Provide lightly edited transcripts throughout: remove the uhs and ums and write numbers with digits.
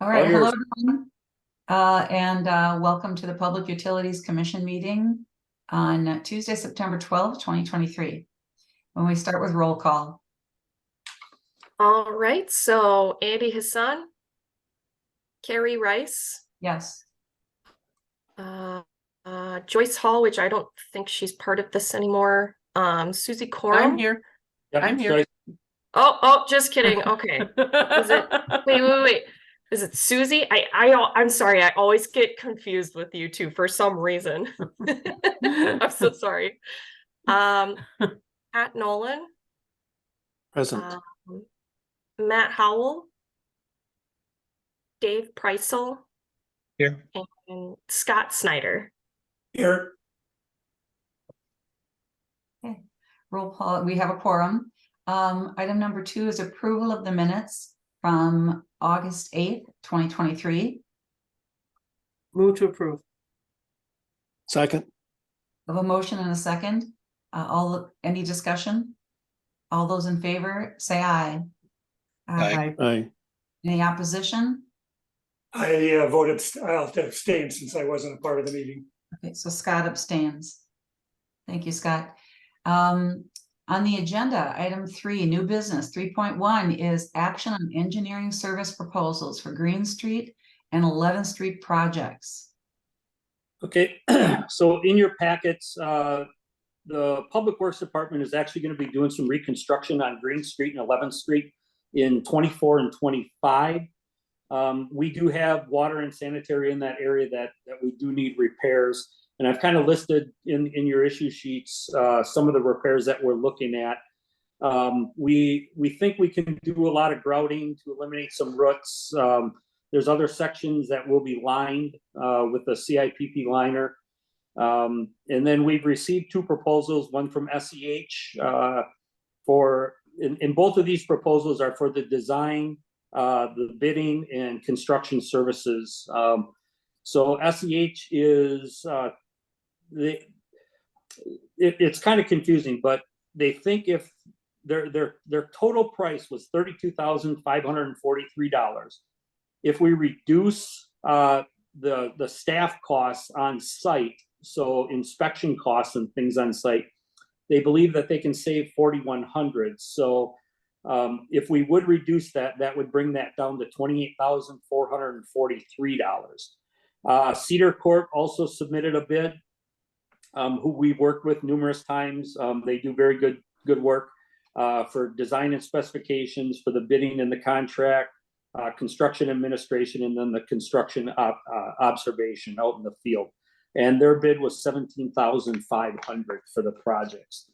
All right, hello everyone, and welcome to the Public Utilities Commission meeting on Tuesday, September 12th, 2023. When we start with roll call. All right, so Andy Hassan, Carrie Rice, Yes. Joyce Hall, which I don't think she's part of this anymore. Susie Coram. I'm here. Yep, I'm here. Oh, just kidding. Okay. Is it wait. Is it Susie? I'm sorry, I always get confused with you two for some reason. I'm so sorry. Pat Nolan. Present. Matt Howell. Dave Preisel. Here. And Scott Snyder. Here. Okay. Roll call. We have a quorum. Item number 2 is approval of the minutes from August 8th, 2023. Move to approve. Second. Of a motion and a second. Any discussion? All those in favor, say aye. Aye. Aye. Any opposition? I voted, I'll have to abstain since I wasn't a part of the meeting. Okay, so Scott abstains. Thank you, Scott. On the agenda, item 3, new business 3.1 is action on engineering service proposals for Green Street and 11th Street projects. Okay, so in your packets, the Public Works Department is actually going to be doing some reconstruction on Green Street and 11th Street in 24 and 25. We do have water and sanitary in that area that we do need repairs. And I've kind of listed in your issue sheets some of the repairs that we're looking at. We think we can do a lot of grouting to eliminate some roots. There's other sections that will be lined with the CIPP liner. And then we've received 2 proposals, one from SEH in both of these proposals are for the design, the bidding and construction services. So SEH is it's kind of confusing, but they think if their total price was $32,543. If we reduce the staff costs on site, so inspection costs and things on site, they believe that they can save $4,100. So if we would reduce that, that would bring that down to $28,443. Cedar Court also submitted a bid, who we've worked with numerous times. They do very good work for design and specifications, for the bidding and the contract, construction administration, and then the construction observation out in the field. And their bid was $17,500 for the projects.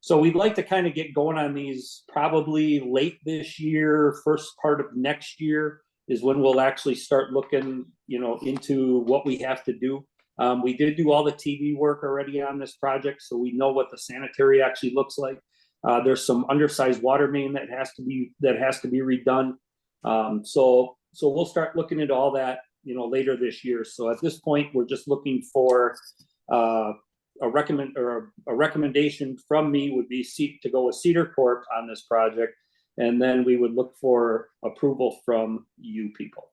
So we'd like to kind of get going on these probably late this year, first part of next year is when we'll actually start looking, into what we have to do. We did do all the TV work already on this project, so we know what the sanitary actually looks like. There's some undersized water main that has to be redone. So we'll start looking into all that, later this year. So at this point, we're just looking for a recommendation from me would be to go with Cedar Court on this project, and then we would look for approval from you people.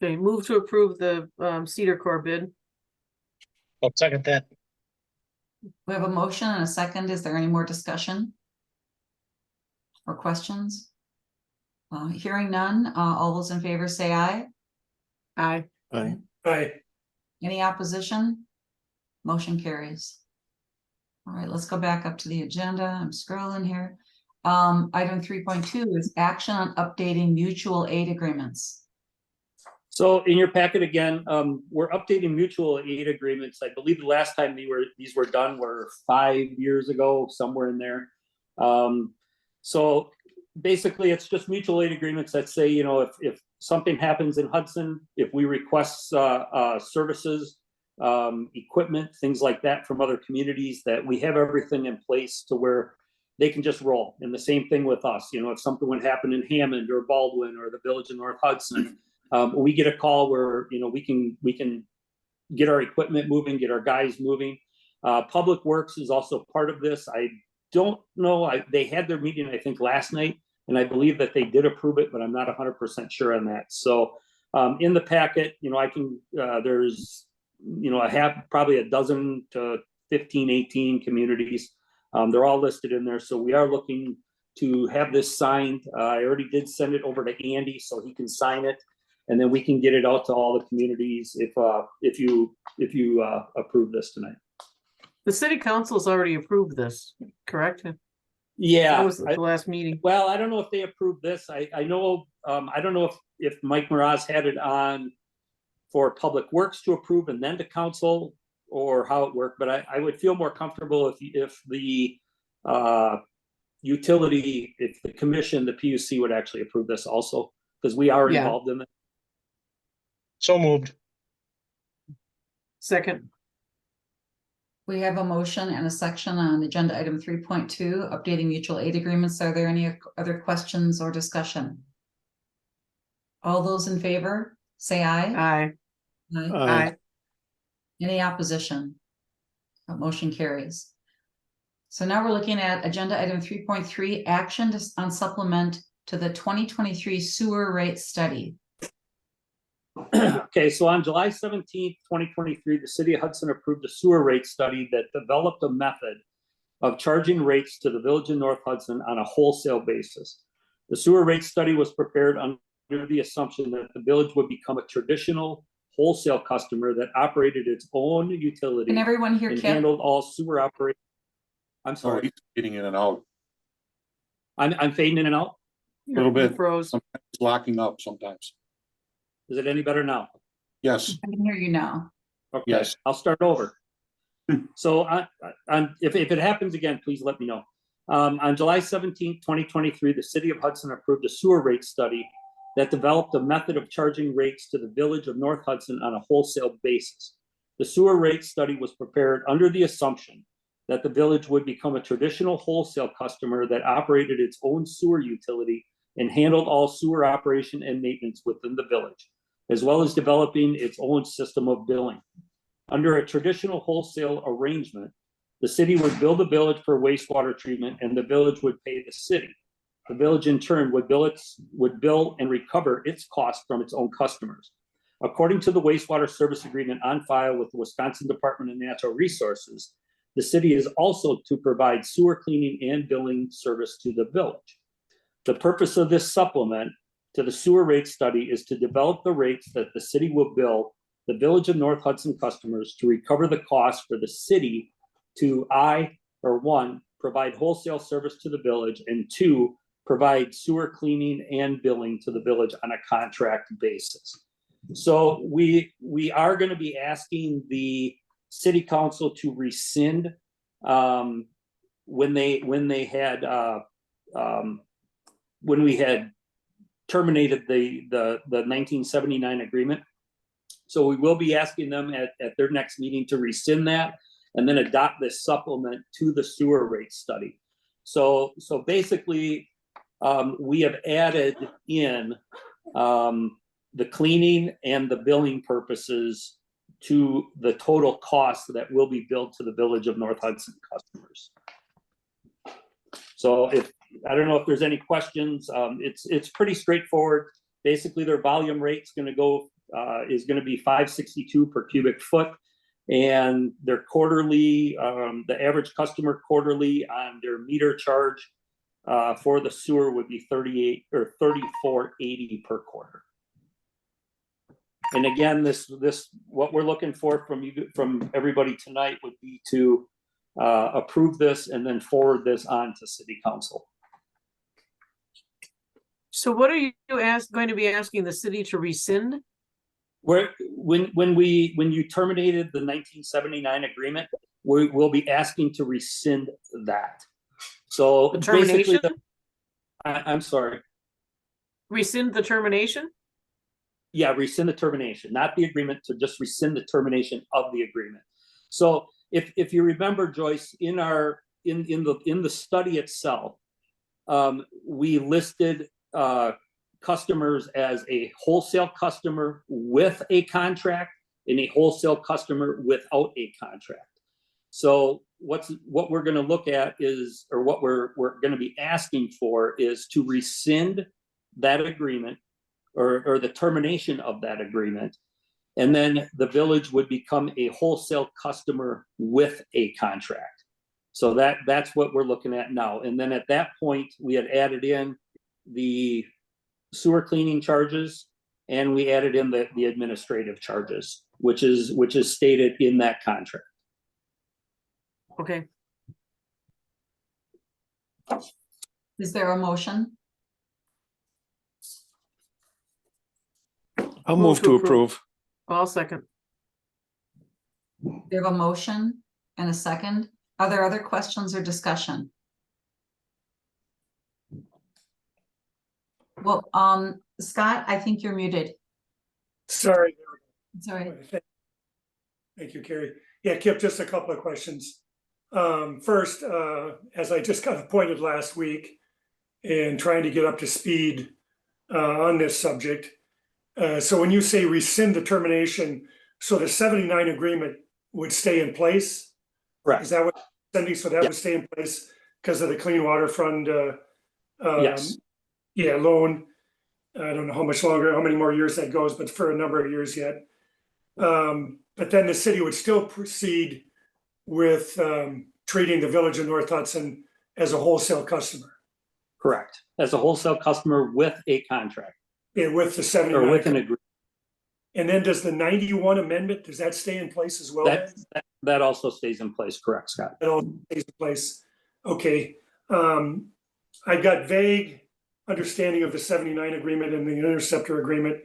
Okay, move to approve the Cedar Core bid. I'll second that. We have a motion and a second. Is there any more discussion or questions? Hearing none, all those in favor say aye. Aye. Aye. Aye. Any opposition? Motion carries. All right, let's go back up to the agenda. I'm scrolling here. Item 3.2 is action on updating mutual aid agreements. So in your packet again, we're updating mutual aid agreements. I believe the last time these were done were 5 years ago, somewhere in there. So basically, it's just mutual aid agreements that say, if something happens in Hudson, if we request services, equipment, things like that from other communities, that we have everything in place to where they can just roll. And the same thing with us. If something would happen in Hammond or Baldwin or the village of North Hudson, we get a call where we can get our equipment moving, get our guys moving. Public Works is also part of this. I don't know. They had their meeting, I think, last night. And I believe that they did approve it, but I'm not 100% sure on that. So in the packet, I can, there's, I have probably a dozen to 15, 18 communities. They're all listed in there. So we are looking to have this signed. I already did send it over to Andy so he can sign it. And then we can get it out to all the communities if you approve this tonight. The city council's already approved this, correct? That Yeah. was at the last meeting. Well, I don't know if they approved this. I know, I don't know if Mike Mraz had it on for Public Works to approve and then to council, or how it worked, but I would feel more comfortable if the utility, if the commission, the PUC would actually approve this also, because we are Yeah. involved in it. So moved. Second, We have a motion and a section on agenda item 3.2, updating mutual aid agreements. Are there any other questions or discussion? All those in favor, say aye. aye, Aye. aye. Any opposition? That motion carries. So now we're looking at agenda item 3.3, action on supplement to the 2023 sewer rate study. Okay, so on July 17th, 2023, the city of Hudson approved a sewer rate study that developed a method of charging rates to the village of North Hudson on a wholesale basis. The sewer rate study was prepared under the assumption that the village would become a traditional wholesale customer that operated its own utility Can everyone hear and Kip? handled all sewer operations. I'm Sorry, sorry, he's getting in and out, I'm fading in and out. a little bit, Froze. sometimes locking up sometimes. Is it any better now? Yes, I can hear you now. Okay, Yes. I'll start over. So if it happens again, please let me know. On July 17th, 2023, the city of Hudson approved a sewer rate study that developed a method of charging rates to the village of North Hudson on a wholesale basis. The sewer rate study was prepared under the assumption that the village would become a traditional wholesale customer that operated its own sewer utility and handled all sewer operation and maintenance within the village, as well as developing its own system of billing. Under a traditional wholesale arrangement, the city would bill the village for wastewater treatment and the village would pay the city. The village in turn would bill and recover its costs from its own customers. According to the wastewater service agreement on file with the Wisconsin Department of Natural Resources, the city is also to provide sewer cleaning and billing service to the village. The purpose of this supplement to the sewer rate study is to develop the rates that the city will bill the village of North Hudson customers to recover the cost for the city to one, provide wholesale service to the village, and two, provide sewer cleaning and billing to the village on a contract basis. So we are going to be asking the city council to rescind when we had terminated the 1979 agreement. So we will be asking them at their next meeting to rescind that and then adopt this supplement to the sewer rate study. So basically, we have added in the cleaning and the billing purposes to the total cost that will be billed to the village of North Hudson customers. So I don't know if there's any questions. It's pretty straightforward. Basically, their volume rate's going to be $5.62 per cubic foot, and their quarterly, the average customer quarterly on their meter charge for the sewer would be $38 or $34.80 per quarter. And again, this what we're looking for from everybody tonight would be to approve this and then forward this on to city council. So what are you going to be asking the city to rescind? When you terminated the 1979 agreement, we'll be asking to rescind that. So The termination? I'm sorry. Rescind the termination? Yeah, rescind the termination, not the agreement, to just rescind the termination of the agreement. So if you remember, Joyce, in the study itself, we listed customers as a wholesale customer with a contract and a wholesale customer without a contract. So what we're gonna look at is, or what we're gonna be asking for is to rescind that agreement or the termination of that agreement. And then the village would become a wholesale customer with a contract. So that's what we're looking at now. And then at that point, we had added in the sewer cleaning charges, and we added in the administrative charges, which is stated in that contract. Okay, Is there a motion? I'll Move move to to approve. approve. I'll second. We have a motion and a second. Are there other questions or discussion? Well, Scott, I think you're muted. Sorry. Sorry. Thank you, Carrie. Yeah, Kip, just a couple of questions. First, as I just got appointed last week and trying to get up to speed on this subject. So when you say rescind the termination, so the 79 agreement would stay in place? Is Correct. that what sending? So that Yeah. would stay in place because of the Clean Water Fund Yes. loan. I don't know how much longer, how many more years that goes, but for a number of years yet. But then the city would still proceed with treating the village of North Hudson as a wholesale customer. Correct. As a wholesale customer with a contract Yeah, with the or 79. with an agreement. And then does the 91 amendment, does that stay in place as well? then? That also stays in place, correct, Scott? That all stays in place. Okay. I got vague understanding of the 79 agreement and the interceptor agreement.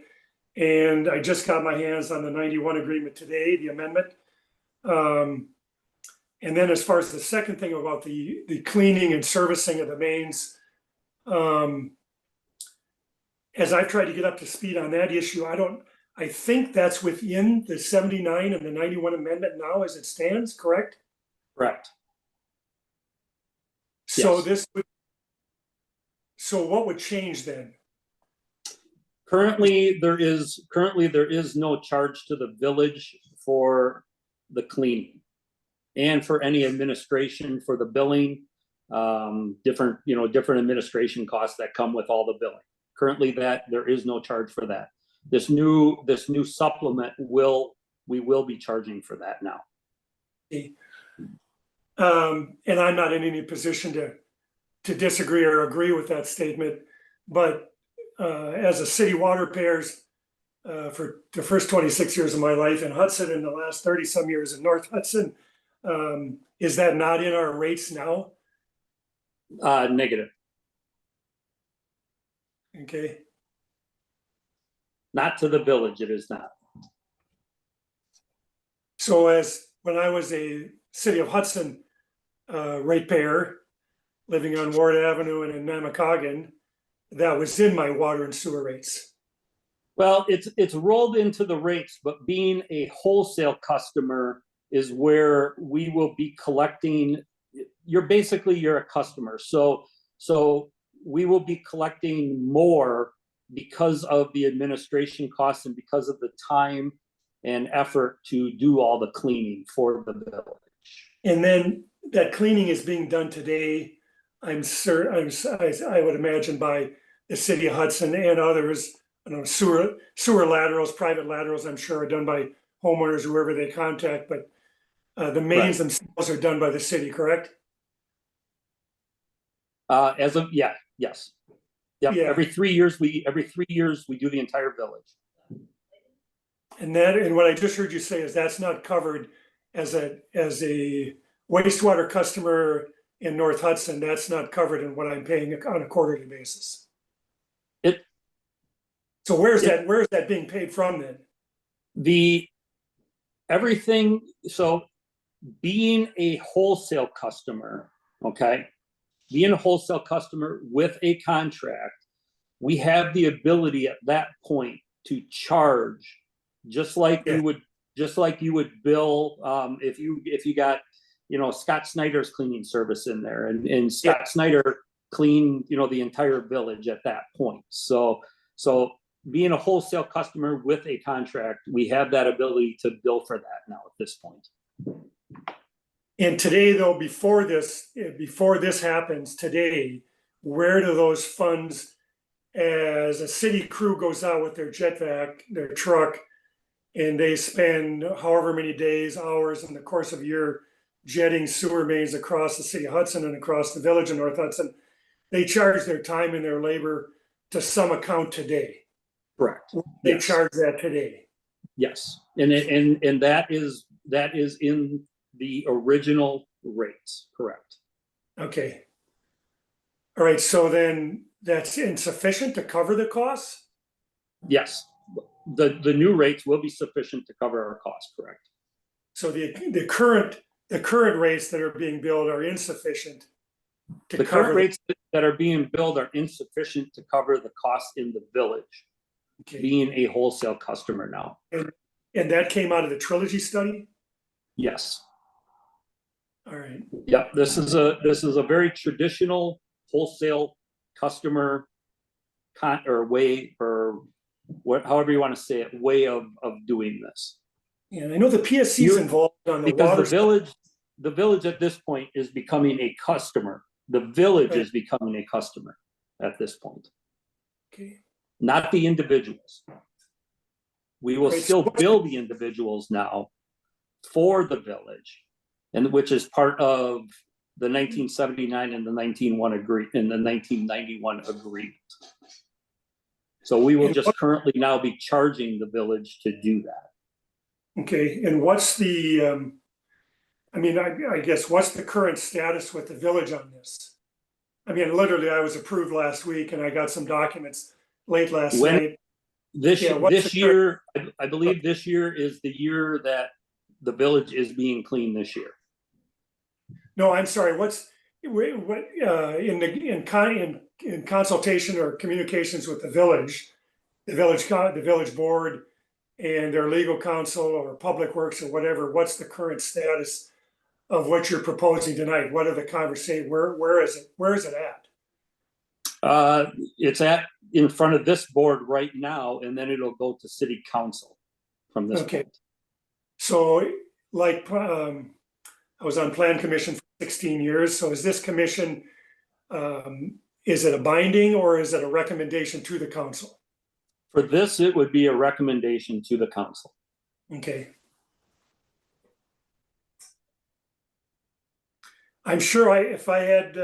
And I just got my hands on the 91 agreement today, the amendment. And then as far as the second thing about the cleaning and servicing of the mains, as I've tried to get up to speed on that issue, I think that's within the 79 and the 91 amendment now as it stands, correct? Correct. So Yes. So what would change then? Currently, there is no charge to the village for the cleaning and for any administration for the billing, different administration costs that come with all the billing. Currently, there is no charge for that. This new supplement we will be charging for that now. And I'm not in any position to disagree or agree with that statement, but as a city water payers for the first 26 years of my life in Hudson and the last 30 some years in North Hudson, is that not in our rates now? Negative. Okay. Not to the village, it is not. So when I was a city of Hudson ratepayer living on Ward Avenue and in Namacoggin, that was in my water and sewer rates. Well, it's rolled into the rates, but being a wholesale customer is where we will be collecting. You're a customer, so we will be collecting more because of the administration costs and because of the time and effort to do all the cleaning for the village. And then that cleaning is being done today, I would imagine, by the city of Hudson and others. Sewer laterals, private laterals, I'm sure are done by homeowners, whoever they contact, but the mains themselves are done by the city, correct? Yes. Yep. Yeah. Every 3 years we do the entire village. And what I just heard you say is that's not covered as a wastewater customer in North Hudson. That's not covered in what I'm paying on a quarterly basis. So where's that being paid from then? So being a wholesale customer, okay, being a wholesale customer with a contract, we have the ability at that point to charge just like you would bill if you got Scott Snyder's cleaning service in there and Scott Snyder clean the entire village at that point. So being a wholesale customer with a contract, we have that ability to bill for that now at this point. And today, though, before this happens today, where do those funds, as a city crew goes out with their jet vac, their truck, and they spend however many days, hours in the course of a year jetting sewer mains across the city of Hudson and across the village of North Hudson, they charge their time and their labor to some account today. Correct. They Yes. charge that today. Yes, and that is in the original rates, correct? Okay. All right, so then that's insufficient to cover the costs? Yes, the new rates will be sufficient to cover our costs, correct? So the current rates that are being billed are insufficient to The cover current rates that are being billed are insufficient to cover the costs in the village, okay. being a wholesale customer now. And that came out of the trilogy study? Yes. All right, Yep, this is a very traditional wholesale customer or way, or however you want to say it, way of doing this. and I know the PSC is involved on the Because water. the village at this point is becoming a customer. The village Right. is becoming a customer at this point, Okay, not the individuals. We will Right, still so- bill the individuals now for the village, and which is part of the 1979 and the 1991 agreement. So we will And just currently now be charging the village to do that. Okay, and what's the, I guess, what's the current status with the village on this? I mean, literally, I was approved last week and I got some documents late last When- night. This Yeah, what's this the year, I believe this year is the year that the village is being clean this year. No, I'm sorry, in consultation or communications with the village board and their legal counsel or public works or whatever, what's the current status of what you're proposing tonight? What are the conversations? Where is it? Where is it at? It's in front of this board right now, and then it'll go to city council from this Okay. point. So like, I was on plan commission for 16 years. So is this commission, is it a binding or is it a recommendation to the council? For this, it would be a recommendation to the council. Okay. I'm sure if I had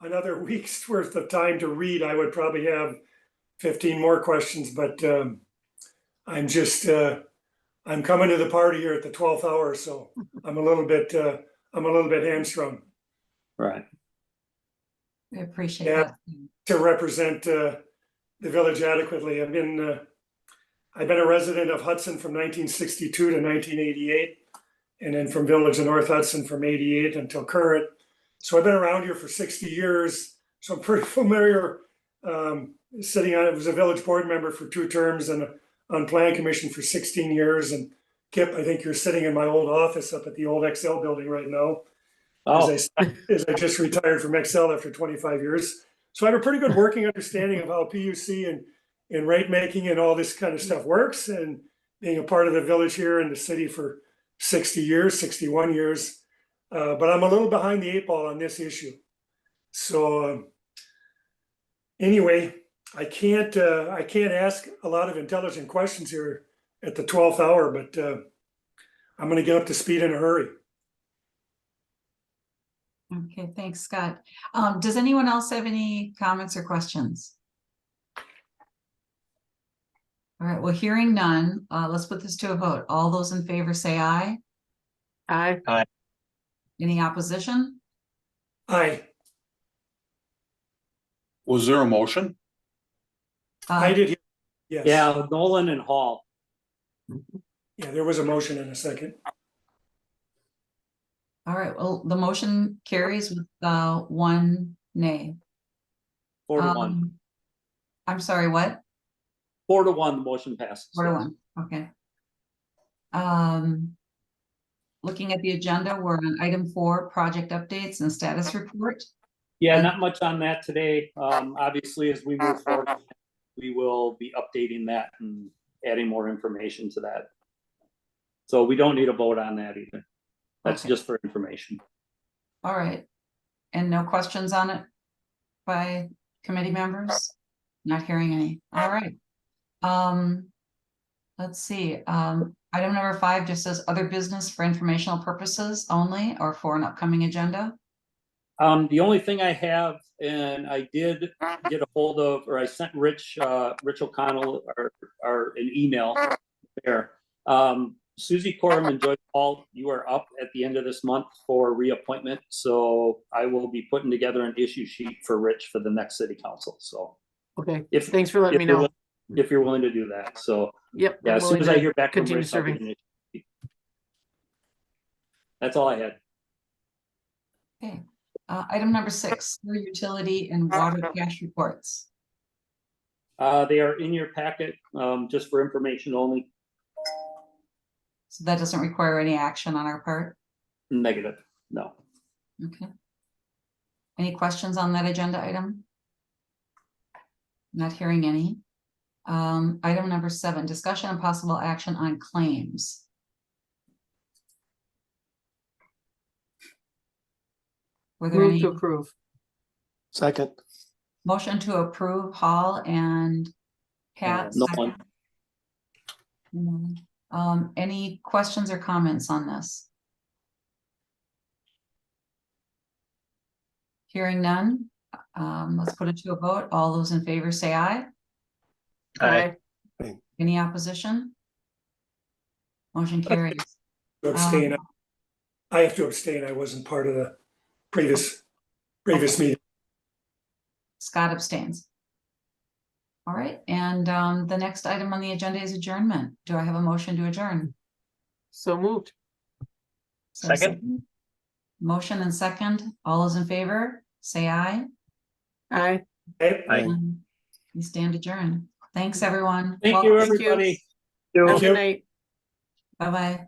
another week's worth of time to read, I would probably have 15 more questions, but I'm just, I'm coming to the party here at the 12th hour, so I'm a little bit hamstrung Right. We appreciate Yeah. that. to represent the village adequately. I've been a resident of Hudson from 1962 to 1988, and then from Village of North Hudson from 88 until current. So I've been around here for 60 years, so I'm pretty familiar. I was a village board member for 2 terms and on plan commission for 16 years. And Kip, I think you're sitting in my old office up at the old XL building right now. Oh, As I just retired from XL after 25 years. So I have a pretty good working understanding of how PUC and rate making and all this kind of stuff works, and being a part of the village here in the city for 60 years, 61 years. But I'm a little behind the 8 ball on this issue. So anyway, I can't ask a lot of intelligent questions here at the 12th hour, but I'm gonna get up to speed in a hurry. Okay, thanks, Scott. Does anyone else have any comments or questions? All right, well, hearing none, let's put this to a vote. All those in favor say aye. Aye. Any opposition? Aye, Was there a motion? I did, yes. yeah, Nolan and Hall. Yeah, there was a motion in a second. All right, well, the motion carries with 1 nay. 4 to 1. I'm sorry, what? 4 to 1, the motion passes. 4 to 1, okay. Looking at the agenda, we're on item 4, project updates and status report. Yeah, not much on that today. Obviously, as we move forward, we will be updating that and adding more information to that. So we don't need a vote on that either. That's Okay. just for information. All right. And no questions on it by committee members? Not hearing any. All right. Let's see, item number 5 just says other business for informational purposes only or for an upcoming agenda. The only thing I have, and I did get a hold of, or I sent Rich O'Connell an email there. Susie Corum and Joyce Paul, you are up at the end of this month for reappointment, so I will be putting together an issue sheet for Rich for the next city council, so. Okay, If- thanks for letting if me you're know. If you're willing to do that, so, Yep. yeah, I'm as soon willing as I to hear back from continue Rich, I'll get serving. an issue sheet. That's all I had. Okay, item number 6, sewer utility and water cash reports. They are in your packet, just for information only, So that doesn't require any action on our part. negative, no. Okay. Any questions on that agenda item? Not hearing any. Item number 7, discussion and possible action on claims. Were there Move any to approve. Second. motion to approve Hall and Pat? No second? Any questions or comments on this? Hearing none, let's put it to a vote. All those in favor say aye. Aye. Any opposition? Motion carries. To abstain. Um, I have to abstain. I wasn't part of the previous meeting. Scott abstains. All right, and the next item on the agenda is adjournment. Do I have a motion to adjourn? So moved. So Second. Motion and second. All those in favor, say aye. Aye. Okay? Aye. And we stand adjourned. Thanks, everyone. Thank you, Welcome. Thank you. everybody. Have a Thank you. good night. Bye-bye.